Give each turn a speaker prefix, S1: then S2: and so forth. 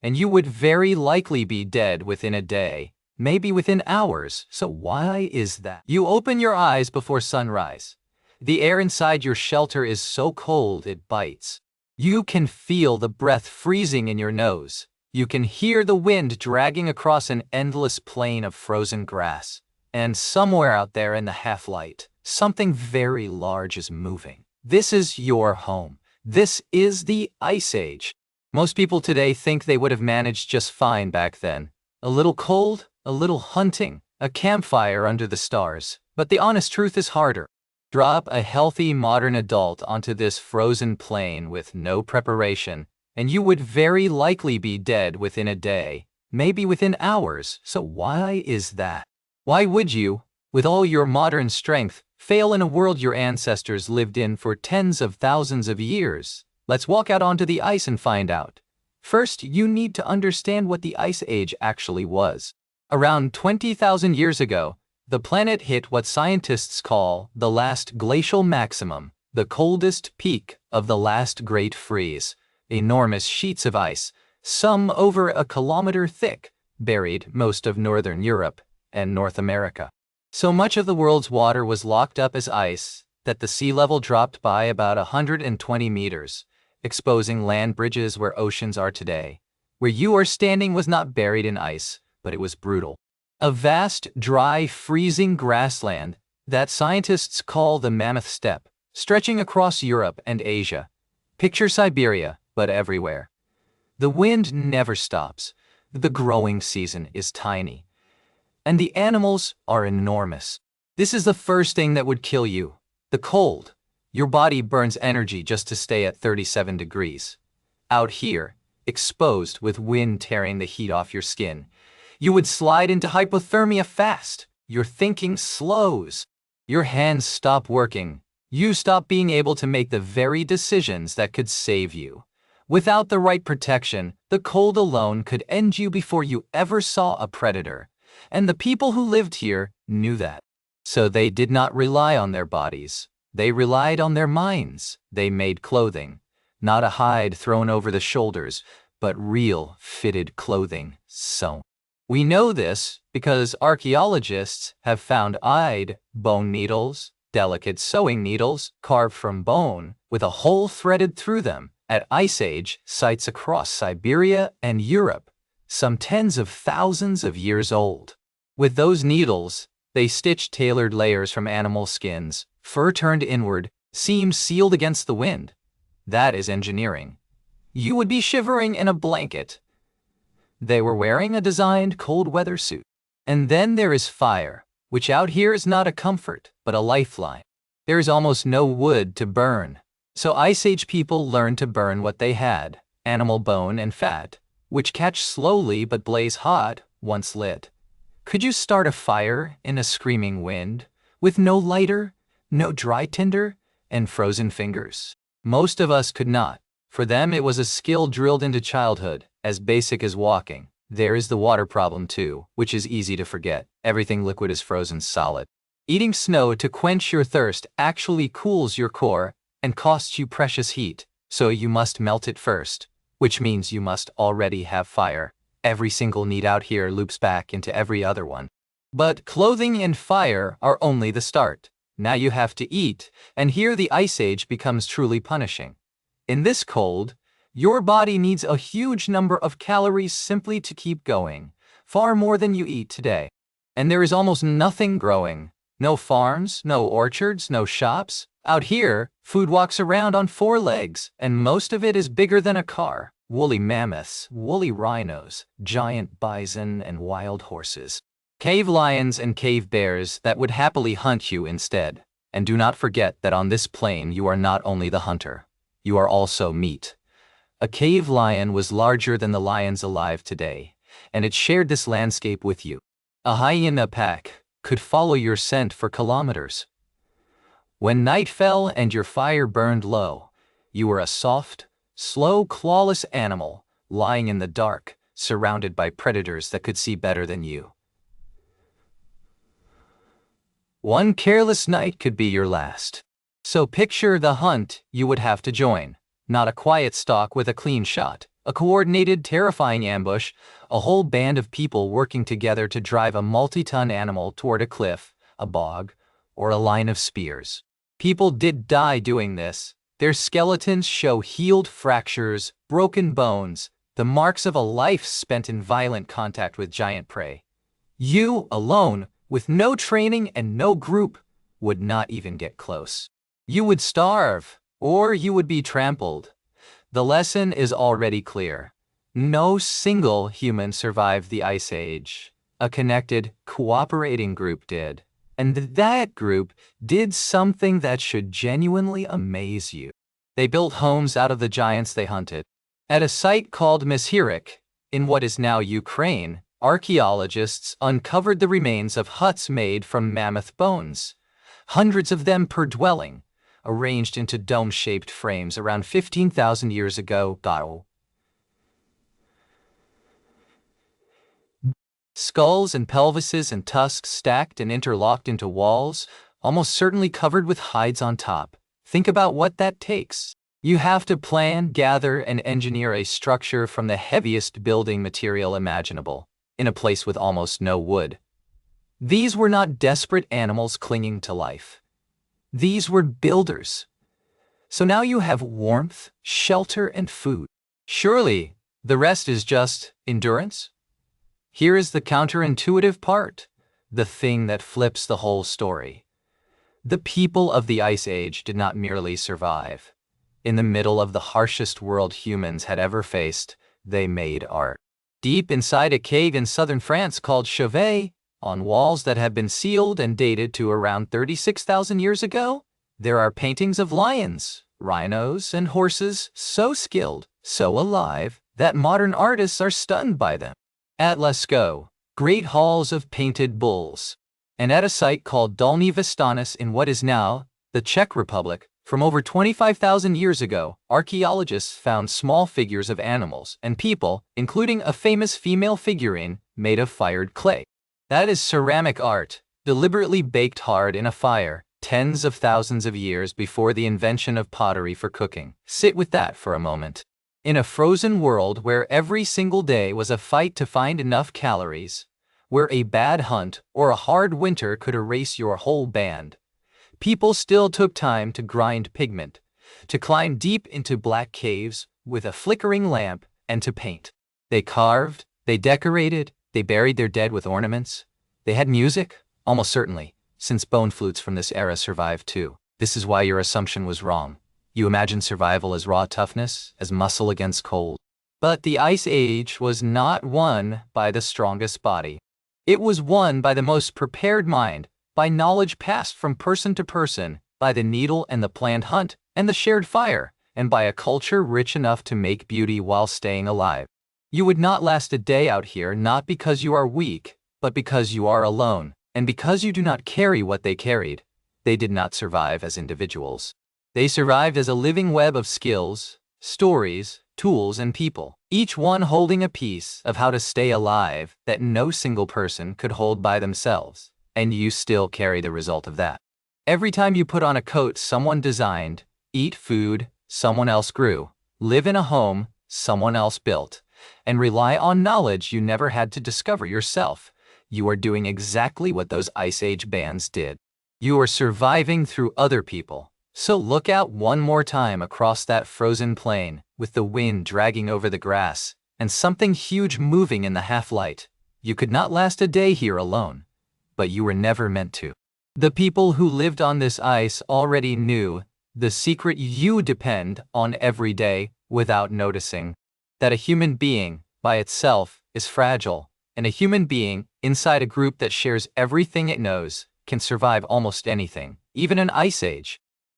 S1: and you would very likely be dead within a day, maybe within hours. So why is that? You open your eyes before sunrise. The air inside your shelter is so cold it bites. You can feel the breath freezing in your nose. You can hear the wind dragging across an endless plain of frozen grass. And somewhere out there in the half-light, something very large is moving. This is your home. This is the Ice Age. Most people today think they would have managed just fine back then. A little cold, a little hunting, a campfire under the stars. But the honest truth is harder. Drop a healthy modern adult onto this frozen plain with no preparation, and you would very likely be dead within a day, maybe within hours. So why is that? Why would you, with all your modern strength, fail in a world your ancestors lived in for tens of thousands of years? Let's walk out onto the ice and find out. First, you need to understand what the Ice Age actually was. Around 20,000 years ago, the planet hit what scientists call the last glacial maximum, the coldest peak of the last great freeze. Enormous sheets of ice, some over a kilometer thick, buried most of northern Europe and North America. So much of the world's water was locked up as ice that the sea level dropped by about 120 meters, exposing land bridges where oceans are today. Where you are standing was not buried in ice, but it was brutal. A vast, dry, freezing grassland that scientists call the Mammoth Steppe, stretching across Europe and Asia. Picture Siberia, but everywhere. The wind never stops. The growing season is tiny. And the animals are enormous. This is the first thing that would kill you. The cold. Your body burns energy just to stay at 37 degrees. Out here, exposed with wind tearing the heat off your skin, you would slide into hypothermia fast. Your thinking slows. Your hands stop working. You stop being able to make the very decisions that could save you. Without the right protection, the cold alone could end you before you ever saw a predator. And the people who lived here knew that. So they did not rely on their bodies. They relied on their minds. They made clothing. Not a hide thrown over the shoulders, but real, fitted clothing, sewn. We know this because archaeologists have found eyed bone needles, delicate sewing needles carved from bone with a hole threaded through them at Ice Age sites across Siberia and Europe, some tens of thousands of years old. With those needles, they stitched tailored layers from animal skins, fur turned inward, seams sealed against the wind. That is engineering. You would be shivering in a blanket. They were wearing a designed cold weather suit. And then there is fire, which out here is not a comfort, but a lifeline. There is almost no wood to burn. So Ice Age people learned to burn what they had, animal bone and fat, which catch slowly but blaze hot once lit. Could you start a fire in a screaming wind, with no lighter, no dry tinder, and frozen fingers? Most of us could not. For them it was a skill drilled into childhood, as basic as walking. There is the water problem too, which is easy to forget. Everything liquid is frozen solid. Eating snow to quench your thirst actually cools your core and costs you precious heat, so you must melt it first, which means you must already have fire. Every single need out here loops back into every other one. But clothing and fire are only the start. Now you have to eat, and here the Ice Age becomes truly punishing. In this cold, your body needs a huge number of calories simply to keep going, far more than you eat today. And there is almost nothing growing. No farms, no orchards, no shops. Out here, food walks around on four legs, and most of it is bigger than a car. Woolly mammoths, woolly rhinos, giant bison, and wild horses. Cave lions and cave bears that would happily hunt you instead. And do not forget that on this plain you are not only the hunter. You are also meat. A cave lion was larger than the lions alive today, and it shared this landscape with you. A hyena pack could follow your scent for kilometers. When night fell and your fire burned low, you were a soft, slow, clawless animal lying in the dark, surrounded by predators that could see better than you. One careless night could be your last. So picture the hunt you would have to join. Not a quiet stalk with a clean shot, A coordinated, terrifying ambush, a whole band of people working together to drive a multi-ton animal toward a cliff, a bog, or a line of spears. People did die doing this. Their skeletons show healed fractures, broken bones, the marks of a life spent in violent contact with giant prey. You, alone, with no training and no group, would not even get close. You would starve, or you would be trampled. The lesson is already clear. No single human survived the Ice Age. A connected, cooperating group did. And that group did something that should genuinely amaze you. They built homes out of the giants they hunted. At a site called Prehistory, in what is now Ukraine, archaeologists uncovered the remains of huts made from mammoth bones, hundreds of them per dwelling, arranged into dome-shaped frames around 15,000 years ago. Skulls and pelvises and tusks stacked and interlocked into walls, almost certainly covered with hides on top. Think about what that takes. You have to plan, gather, and engineer a structure from the heaviest building material imaginable, in a place with almost no wood. These were not desperate animals clinging to life. These were builders. So now you have warmth, shelter, and food. Surely, the rest is just endurance? Here is the counterintuitive part, the thing that flips the whole story. The people of the Ice Age did not merely survive. In the middle of the harshest world humans had ever faced, they made art. Deep inside a cave in southern France called Chauvet, on walls that have been sealed and dated to around 36,000 years ago, there are paintings of lions, rhinos, and horses so skilled, so alive, that modern artists are stunned by them. At Lascaux, great halls of painted bulls. And at a site called Dolní Věstonice in what is now the Czech Republic, from over 25,000 years ago, archaeologists found small figures of animals and people, including a famous female figurine made of fired clay. That is ceramic art, deliberately baked hard in a fire, tens of thousands of years before the invention of pottery for cooking. Sit with that for a moment. In a frozen world where every single day was a fight to find enough calories, where a bad hunt or a hard winter could erase your whole band, people still took time to grind pigment, to climb deep into black caves with a flickering lamp, and to paint. They carved, they decorated, they buried their dead with ornaments. They had music, almost certainly, since bone flutes from this era survived too. This is why your assumption was wrong. You imagined survival as raw toughness, as muscle against cold. But the Ice Age was not won by the strongest body. It was won by the most prepared mind, by knowledge passed from person to person, by the needle and the planned hunt and the shared fire, and by a culture rich enough to make beauty while staying alive. You would not last a day out here not because you are weak, but because you are alone, and because you do not carry what they carried. They did not survive as individuals. They survived as a living web of skills, stories, tools, and people, each one holding a piece of how to stay alive that no single person could hold by themselves, and you still carry the result of that. Every time you put on a coat someone designed, eat food someone else grew, live in a home someone else built, and rely on knowledge you never had to discover yourself, you are doing exactly what those Ice Age bands did. You are surviving through other people. So look out one more time across that frozen plain, with the wind dragging over the grass, and something huge moving in the half-light. You could not last a day here alone, but you were never meant to. The people who lived on this ice already knew the secret you depend on every day without noticing. That a human being, by itself, is fragile, and a human being, inside a group that shares everything it knows, can survive almost anything, even an ice age.